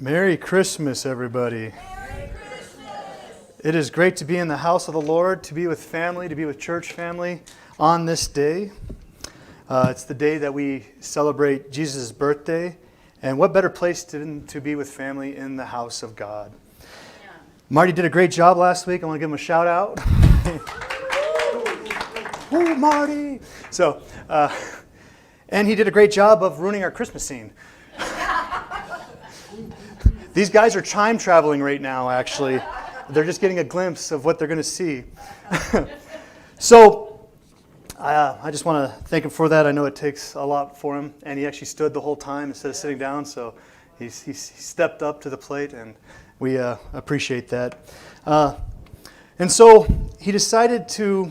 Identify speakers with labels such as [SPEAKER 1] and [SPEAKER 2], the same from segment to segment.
[SPEAKER 1] Merry Christmas, everybody.
[SPEAKER 2] Merry Christmas.
[SPEAKER 1] It is great to be in the house of the Lord, to be with family, to be with church family on this day. It's the day that we celebrate Jesus' birthday. And what better place to be with family in the house of God? Yeah. Marty did a great job last week. I want to give him a shout out. Woo, Marty! And he did a great job of ruining our Christmas scene. These guys are time traveling right now, actually. They're just getting a glimpse of what they're going to see. I just want to thank him for that. I know it takes a lot for him, and he actually stood the whole time instead of sitting down, so he stepped up to the plate, and we appreciate that. And so he decided to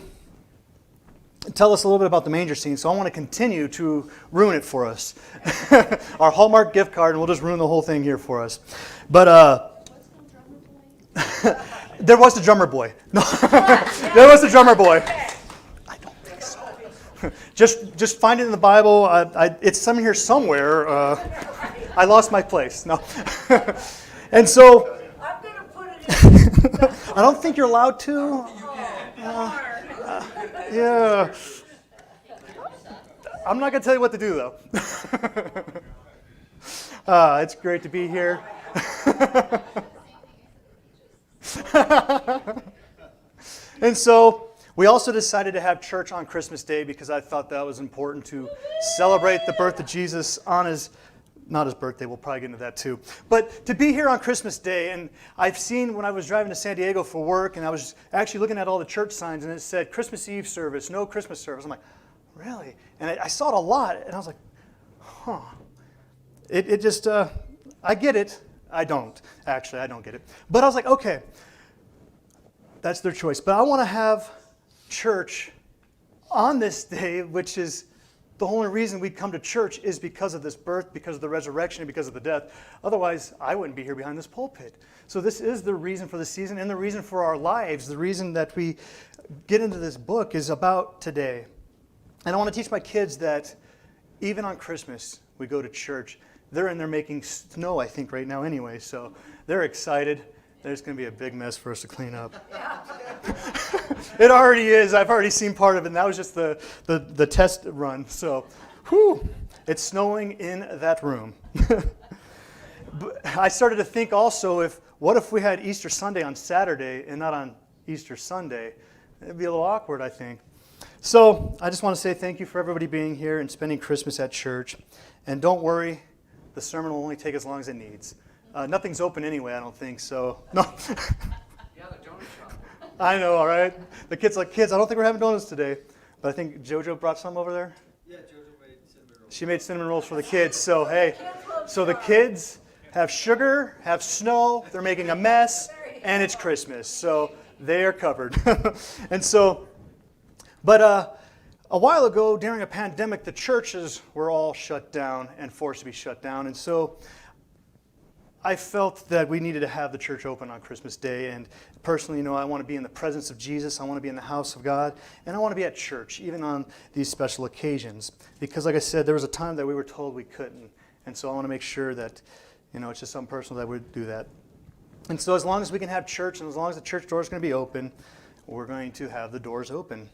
[SPEAKER 1] tell us a little bit about the manger scene, so I want to continue to ruin it for us. Our Hallmark gift card, and we'll just ruin the whole thing here for us. But there was the drummer boy. No, there was the drummer boy. I don't think so. Just find it in the Bible. It's somewhere here somewhere. I lost my place. No, and so
[SPEAKER 2] I'm going to put it in.
[SPEAKER 1] I don't think you're allowed to. Yeah. I'm not going to tell you what to do, though. It's great to be here. And so we also decided to have church on Christmas Day because I thought that was important to celebrate the birth of Jesus on not his birthday, we'll probably get into that too. But to be here on Christmas Day, and I've seen when I was driving to San Diego for work, and I was actually looking at all the church signs, and it said Christmas Eve service, no Christmas service. I'm like, really? And I saw it a lot, and I was like, huh. It just, I get it. I don't. Actually, I don't get it. But I was like, okay, that's their choice. But I want to have church on this day, which is the only reason we come to church is because of this birth, because of the resurrection, and because of the death. Otherwise, I wouldn't be here behind this pulpit. So this is the reason for the season and the reason for our lives. The reason that we get into this book is about today. And I want to teach my kids that even on Christmas, we go to church. They're in there making snow, I think, right now anyway. So they're excited. There's going to be a big mess for us to clean up. It already is. I've already seen part of it, and that was just the test run. So, whew, it's snowing in that room. But I started to think also, what if we had Easter Sunday on Saturday and not on Easter Sunday? It'd be a little awkward, I think. So I just want to say thank you for everybody being here and spending Christmas at church. And don't worry, the sermon will only take as long as it needs. Nothing's open anyway, I don't think, so no.
[SPEAKER 3] Yeah, the donut shop.
[SPEAKER 1] I know, all right? The kids I don't think we're having donuts today. But I think JoJo brought some over there.
[SPEAKER 4] Yeah, JoJo made cinnamon rolls.
[SPEAKER 1] She made cinnamon rolls for the kids. So, hey, so the kids have sugar, have snow, they're making a mess, and it's Christmas. So they are covered. And so, but a while ago, during a pandemic, the churches were all shut down and forced to be shut down. And so I felt that we needed to have the church open on Christmas Day. And personally, I want to be in the presence of Jesus. I want to be in the house of God. And I want to be at church, even on these special occasions. Because like I said, there was a time that we were told we couldn't. And so I want to make sure that, it's just something personal that would do that. And so as long as we can have church and as long as the church door is going to be open, we're going to have the doors open.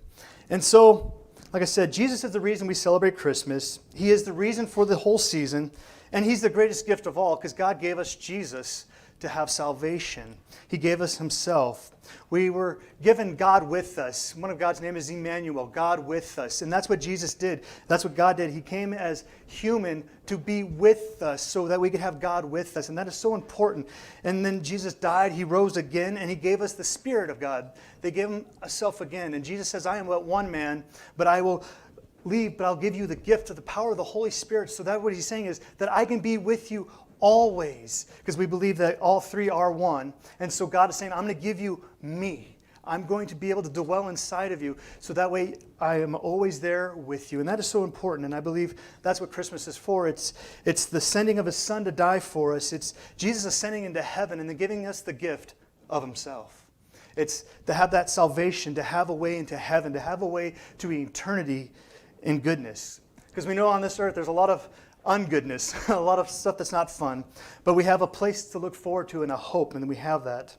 [SPEAKER 1] And so, like I said, Jesus is the reason we celebrate Christmas. He is the reason for the whole season. And he's the greatest gift of all because God gave us Jesus to have salvation. He gave us himself. We were given God with us. One of God's name is Emmanuel, God with us. And that's what Jesus did. That's what God did. He came as human to be with us so that we could have God with us. And that is so important. And then Jesus died. He rose again. And he gave us the Spirit of God. They gave him himself again. And Jesus says, I am but one man, but I will leave, but I'll give you the gift of the power of the Holy Spirit. So that what he's saying is that I can be with you always, because we believe that all three are one. And so God is saying, I'm going to give you me. I'm going to be able to dwell inside of you, so that way I am always there with you. And that is so important, and I believe that's what Christmas is for. It's the sending of his Son to die for us. It's Jesus ascending into heaven and then giving us the gift of himself. It's to have that salvation, to have a way into heaven, to have a way to eternity in goodness. Because we know on this earth there's a lot of ungoodness, a lot of stuff that's not fun. But we have a place to look forward to and a hope, and we have that.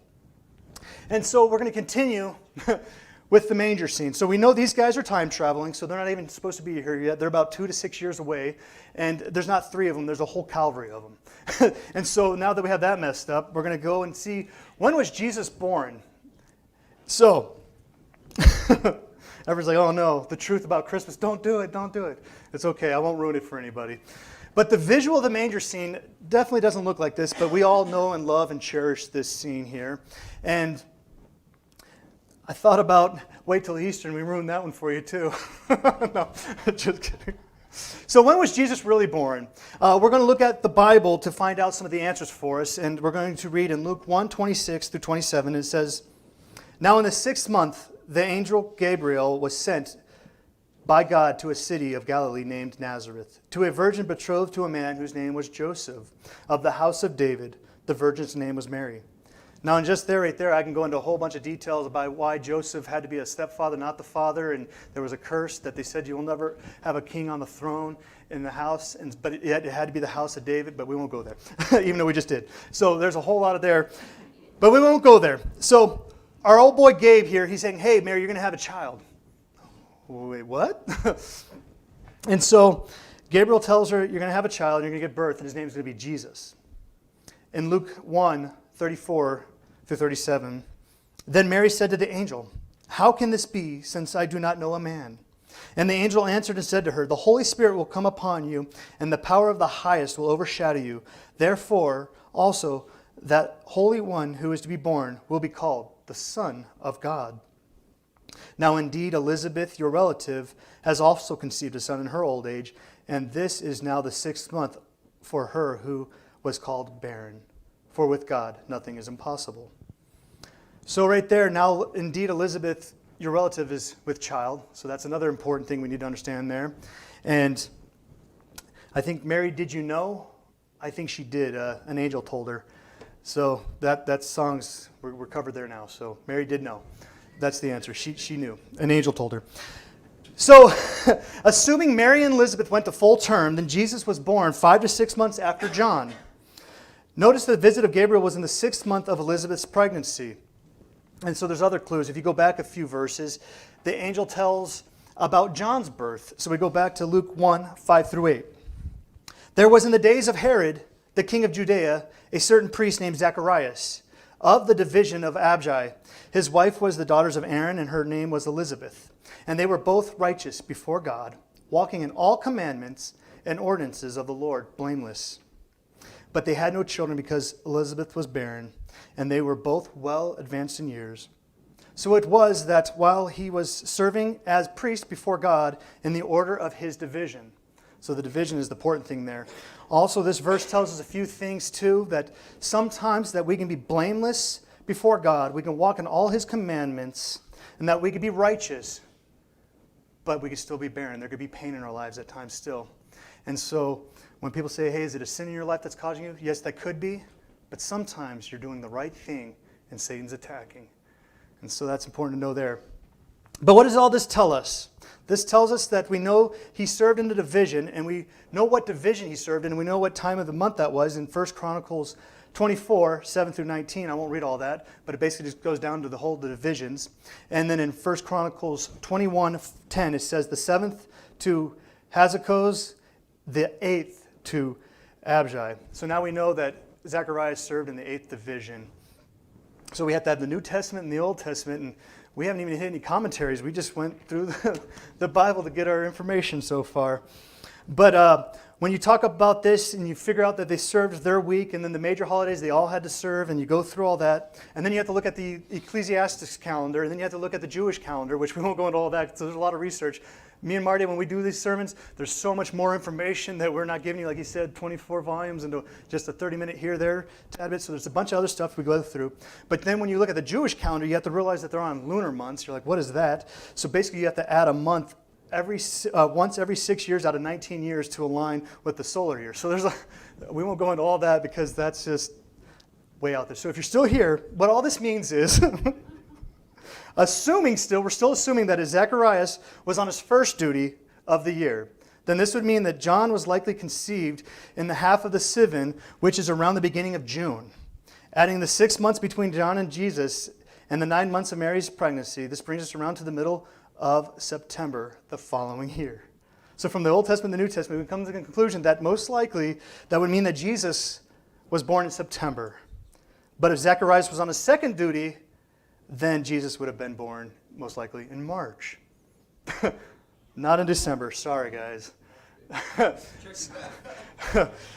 [SPEAKER 1] And so we're going to continue with the manger scene. So we know these guys are time traveling, so they're not even supposed to be here yet. They're about 2 to 6 years away, and there's not 3 of them. There's a whole Calvary of them. And so now that we have that messed up, we're going to go and see, when was Jesus born? So everyone's like, oh no, the truth about Christmas, don't do it, don't do it. It's okay, I won't ruin it for anybody. But the visual of the manger scene definitely doesn't look like this, but we all know and love and cherish this scene here. And I thought about, wait till Easter and we ruin that one for you too. No, just kidding. So when was Jesus really born? We're going to look at the Bible to find out some of the answers for us, and we're going to read in Luke 1:26 through 27. It says, "Now in the 6th month, the angel Gabriel was sent by God to a city of Galilee named Nazareth, to a virgin betrothed to a man whose name was Joseph, of the house of David. The virgin's name was Mary." Now, and just there, right there, I can go into a whole bunch of details about why Joseph had to be a stepfather, not the father, and there was a curse that they said you'll never have a king on the throne in the house, but it had to be the house of David, but we won't go there, even though we just did. So there's a whole lot of there, but we won't go there. So our old boy Gabe here, he's saying, hey, Mary, you're going to have a child. Wait, what? And so Gabriel tells her, you're going to have a child, you're going to give birth, and his name's going to be Jesus. In Luke 1:34 through 37, "Then Mary said to the angel, 'How can this be, since I do not know a man?' And the angel answered and said to her, 'The Holy Spirit will come upon you, and the power of the highest will overshadow you. Therefore, also, that Holy One who is to be born will be called the Son of God. Now indeed, Elizabeth, your relative, has also conceived a son in her old age, and this is now the 6th month for her who was called barren. For with God, nothing is impossible.'" So right there, now indeed, Elizabeth, your relative, is with child. So that's another important thing we need to understand there. And I think, Mary, did you know? I think she did. An angel told her. So that song's, we're covered there now. So Mary did know. That's the answer. She knew. An angel told her. So assuming Mary and Elizabeth went to full term, then Jesus was born 5 to 6 months after John. Notice the visit of Gabriel was in the 6th month of Elizabeth's pregnancy. And so there's other clues. If you go back a few verses, the angel tells about John's birth. So we go back to Luke 1:5 through 8. "There was in the days of Herod, the king of Judea, a certain priest named Zacharias, of the division of Abijah. His wife was the daughters of Aaron, and her name was Elizabeth. And they were both righteous before God, walking in all commandments and ordinances of the Lord, blameless. But they had no children because Elizabeth was barren, and they were both well advanced in years. So it was that while he was serving as priest before God in the order of his division." So the division is the important thing there. Also, this verse tells us a few things too, that sometimes that we can be blameless before God, we can walk in all his commandments, and that we can be righteous, but we can still be barren. There could be pain in our lives at times still. And so when people say, hey, is it a sin in your life that's causing you? Yes, that could be. But sometimes you're doing the right thing and Satan's attacking. And so that's important to know there. But what does all this tell us? This tells us that we know he served in the division, and we know what division he served in, and we know what time of the month that was in 1 Chronicles 24, 7 through 19. I won't read all that, but it basically just goes down to the divisions. And then in 1 Chronicles 21:10, it says the 7th to Hazekos, the 8th to Abijah. So now we know that Zacharias served in the 8th division. So we have to have the New Testament and the Old Testament, and we haven't even hit any commentaries. We just went through the Bible to get our information so far. But when you talk about this and you figure out that they served their week, and then the major holidays they all had to serve, and you go through all that, and then you have to look at the Ecclesiastes calendar, and then you have to look at the Jewish calendar, which we won't go into all that because there's a lot of research. Me and Marty, when we do these sermons, there's so much more information that we're not giving you, like he said, 24 volumes into just a 30-minute here, there, tad bit. So there's a bunch of other stuff we go through. But then when you look at the Jewish calendar, you have to realize that they're on lunar months. You're like, what is that? So basically you have to add a month once every 6 years out of 19 years to align with the solar year. So we won't go into all that because that's just way out there. So if you're still here, what all this means is we're still assuming that Zacharias was on his first duty of the year. then this would mean that John was likely conceived in the half of the Sivan, which is around the beginning of June. Adding the 6 months between John and Jesus and the 9 months of Mary's pregnancy, this brings us around to the middle of September the following year. So from the Old Testament and the New Testament, we come to the conclusion that most likely that would mean that Jesus was born in September. But if Zacharias was on his second duty, then Jesus would have been born most likely in March. Not in December. Sorry, guys.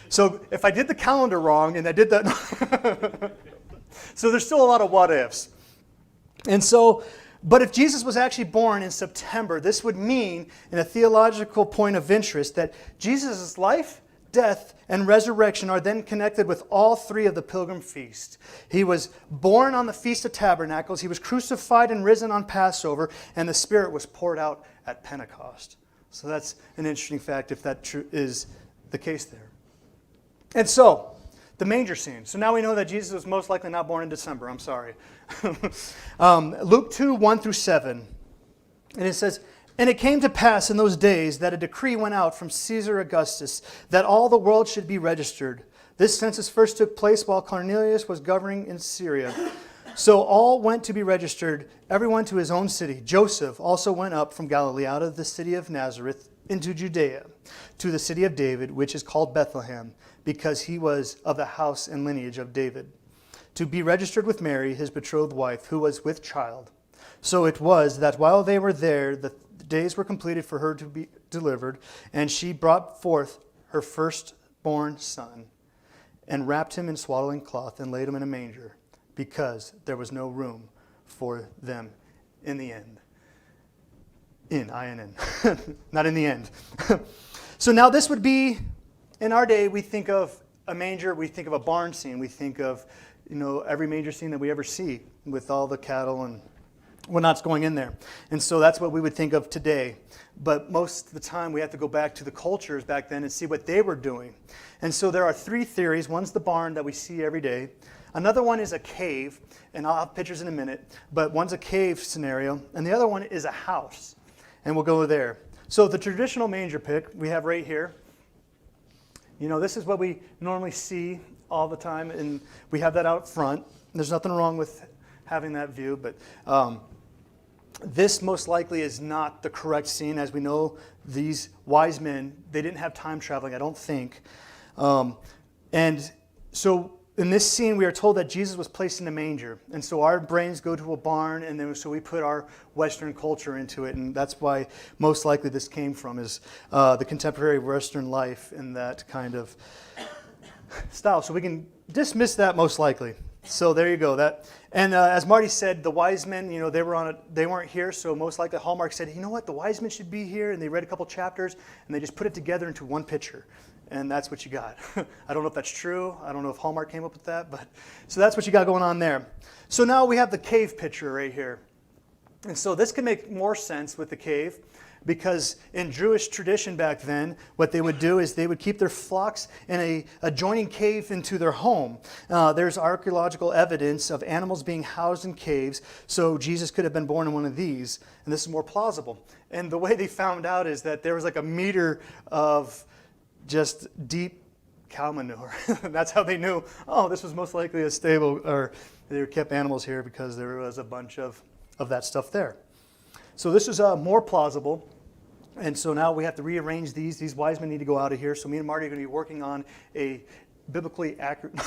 [SPEAKER 1] So if I did the calendar wrong and I did that... So there's still a lot of what ifs. And so, but if Jesus was actually born in September, this would mean, in a theological point of interest, that Jesus' life, death, and resurrection are then connected with all three of the pilgrim feasts. He was born on the Feast of Tabernacles, he was crucified and risen on Passover, and the Spirit was poured out at Pentecost. So that's an interesting fact if that is the case there. And so, the manger scene. So now we know that Jesus was most likely not born in December. I'm sorry. Luke 2, 1 through 7. And it says, "And it came to pass in those days that a decree went out from Caesar Augustus that all the world should be registered. This census first took place while Cornelius was governing in Syria. So all went to be registered, everyone to his own city. Joseph also went up from Galilee out of the city of Nazareth into Judea, to the city of David, which is called Bethlehem, because he was of the house and lineage of David, to be registered with Mary, his betrothed wife, who was with child. So it was that while they were there, the days were completed for her to be delivered, and she brought forth her firstborn son, and wrapped him in swaddling cloth, and laid him in a manger, because there was no room for them in the end." I-N-N. Not in the end. So now this would be, in our day, we think of a manger, we think of a barn scene, we think of, every manger scene that we ever see with all the cattle and whatnot's going in there. And so that's what we would think of today. But most of the time we have to go back to the cultures back then and see what they were doing. And so there are three theories. One's the barn that we see every day. Another one is a cave, and I'll have pictures in a minute, but one's a cave scenario, and the other one is a house, and we'll go there. So the traditional manger pick we have right here, this is what we normally see all the time, and we have that out front. There's nothing wrong with having that view, but this most likely is not the correct scene. As we know, these wise men, they didn't have time traveling, I don't think. And so in this scene, we are told that Jesus was placed in a manger. And so our brains go to a barn, and then so we put our Western culture into it. And that's why most likely this came from, is the contemporary Western life in that kind of style. So we can dismiss that most likely. So there you go. And as Marty said, the wise men, they weren't here. So most likely Hallmark said, you know what, the wise men should be here. And they read a couple chapters, and they just put it together into one picture. And that's what you got. I don't know if that's true. I don't know if Hallmark came up with that. But so that's what you got going on there. So now we have the cave picture right here. And so this can make more sense with the cave, because in Jewish tradition back then, what they would do is they would keep their flocks in a adjoining cave into their home. There's archaeological evidence of animals being housed in caves, so Jesus could have been born in one of these, and this is more plausible. And the way they found out is that there was like a meter of just deep cow manure. That's how they knew, this was most likely a stable, or they kept animals here because there was a bunch of that stuff there. So this is more plausible. And so now we have to rearrange these. These wise men need to go out of here. So me and Marty are going to be working on a biblically accurate...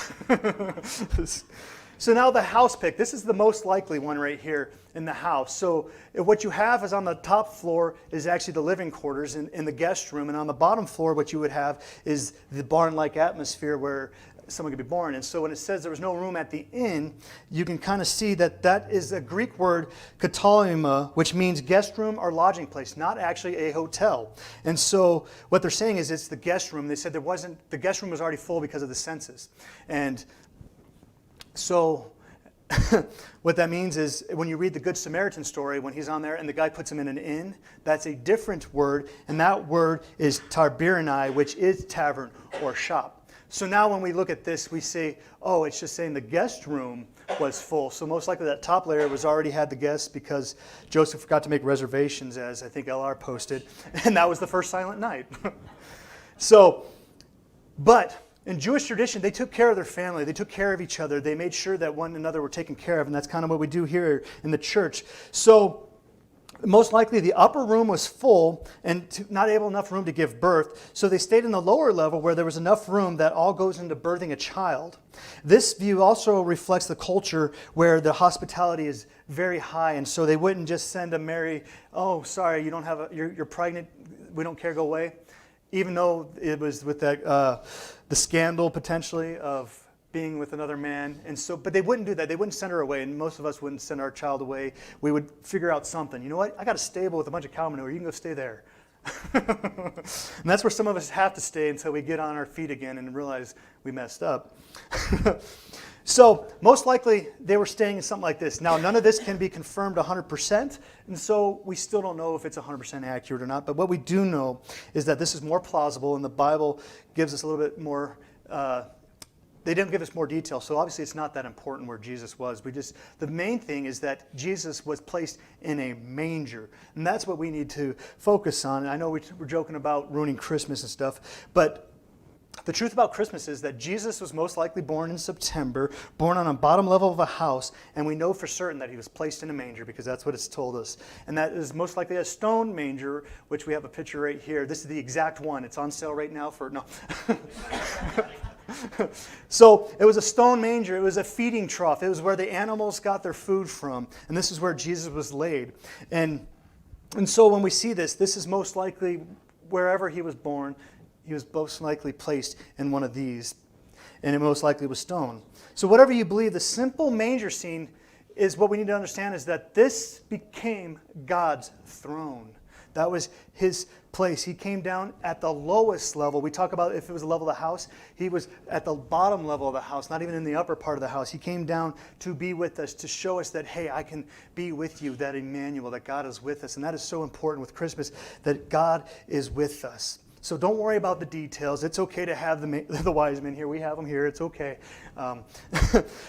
[SPEAKER 1] So now the house pick. This is the most likely one right here in the house. So what you have is on the top floor is actually the living quarters in the guest room. And on the bottom floor, what you would have is the barn-like atmosphere where someone could be born. And so when it says there was no room at the inn, you can kind of see that is a Greek word, katalima, which means guest room or lodging place, not actually a hotel. And so what they're saying is it's the guest room. They said the guest room was already full because of the census. And so what that means is when you read the Good Samaritan story, when he's on there and the guy puts him in an inn, that's a different word, and that word is tarbirinai, which is tavern or shop. So now when we look at this, we say, oh, it's just saying the guest room was full. So most likely that top layer was already had the guests because Joseph forgot to make reservations, as I think LR posted. And that was the first silent night. But in Jewish tradition, they took care of their family. They took care of each other. They made sure that one another were taken care of. And that's kind of what we do here in the church. So most likely the upper room was full and not enough room to give birth. So they stayed in the lower level where there was enough room that all goes into birthing a child. This view also reflects the culture where the hospitality is very high. And so they wouldn't just send a Mary, oh, sorry, you don't have you're pregnant. We don't care, go away. Even though it was with that the scandal potentially of being with another man. And so, but they wouldn't do that. They wouldn't send her away, and most of us wouldn't send our child away. We would figure out something. You know what? I got a stable with a bunch of cow manure. You can go stay there. And that's where some of us have to stay until we get on our feet again and realize we messed up. So most likely they were staying in something like this. Now, none of this can be confirmed 100%, and so we still don't know if it's 100% accurate or not. But what we do know is that this is more plausible, and the Bible gives us a little bit more. They didn't give us more detail, so obviously it's not that important where Jesus was. The main thing is that Jesus was placed in a manger, and that's what we need to focus on. And I know we're joking about ruining Christmas and stuff, but the truth about Christmas is that Jesus was most likely born in September, born on a bottom level of a house, and we know for certain that he was placed in a manger because that's what it's told us. And that is most likely a stone manger, which we have a picture right here. This is the exact one. It's on sale right now for, no. So it was a stone manger. It was a feeding trough. It was where the animals got their food from. And this is where Jesus was laid. And so when we see this is most likely wherever he was born. He was most likely placed in one of these, and it most likely was stone. So whatever you believe, the simple manger scene is what we need to understand is that this became God's throne. That was his place. He came down at the lowest level. We talk about if it was the level of the house, he was at the bottom level of the house, not even in the upper part of the house. He came down to be with us, to show us that, hey, I can be with you, that Emmanuel, that God is with us. And that is so important with Christmas, that God is with us. So don't worry about the details. It's okay to have the wise men here. We have them here. It's okay.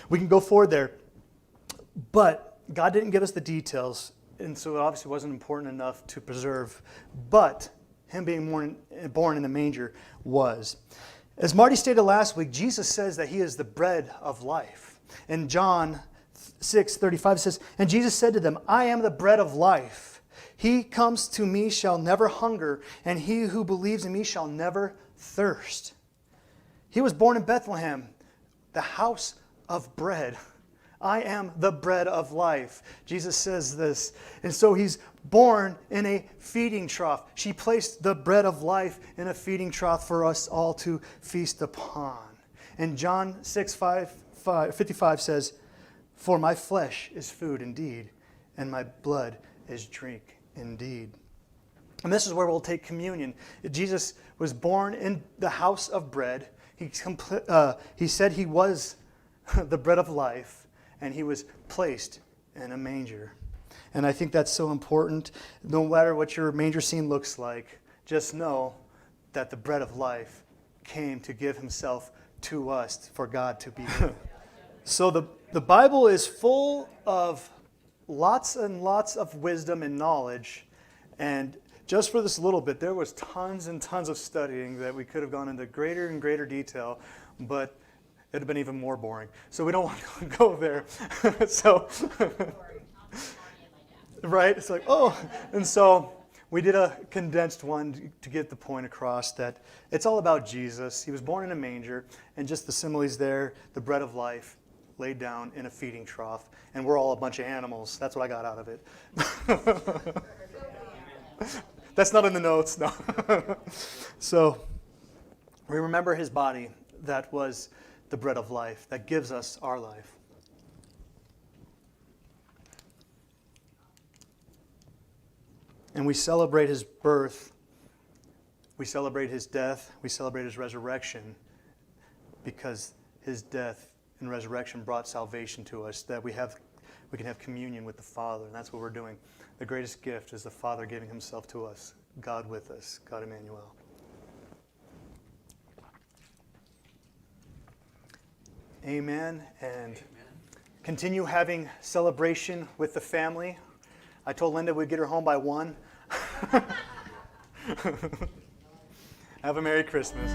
[SPEAKER 1] We can go forward there. But God didn't give us the details, and so it obviously wasn't important enough to preserve. But him being born in the manger was. As Marty stated last week, Jesus says that he is the bread of life. In John 6:35 says, and Jesus said to them, I am the bread of life. He comes to me shall never hunger, and he who believes in me shall never thirst. He was born in Bethlehem, the house of bread. I am the bread of life. Jesus says this. And so he's born in a feeding trough. She placed the bread of life in a feeding trough for us all to feast upon. And John 6:55 says, for my flesh is food indeed, and my blood is drink indeed. And this is where we'll take communion. Jesus was born in the house of bread. He said he was the bread of life, and he was placed in a manger. And I think that's so important. No matter what your manger scene looks like, just know that the bread of life came to give himself to us, for God to be with. So the Bible is full of lots and lots of wisdom and knowledge, and just for this little bit, there was tons and tons of studying that we could have gone into greater and greater detail, but it would have been even more boring. So we don't want to go there. So, right? It's like, oh, and so we did a condensed one to get the point across that it's all about Jesus. He was born in a manger, and just the similes there, the bread of life, laid down in a feeding trough, and we're all a bunch of animals. That's what I got out of it. That's not in the notes, no. So we remember his body that was the bread of life, that gives us our life. And we celebrate his birth, we celebrate his death, we celebrate his resurrection, because his death and resurrection brought salvation to us, that we can have communion with the Father, and that's what we're doing. The greatest gift is the Father giving himself to us, God with us, God Emmanuel. Amen. And continue having celebration with the family. I told Linda we'd get her home by 1. Have a Merry Christmas.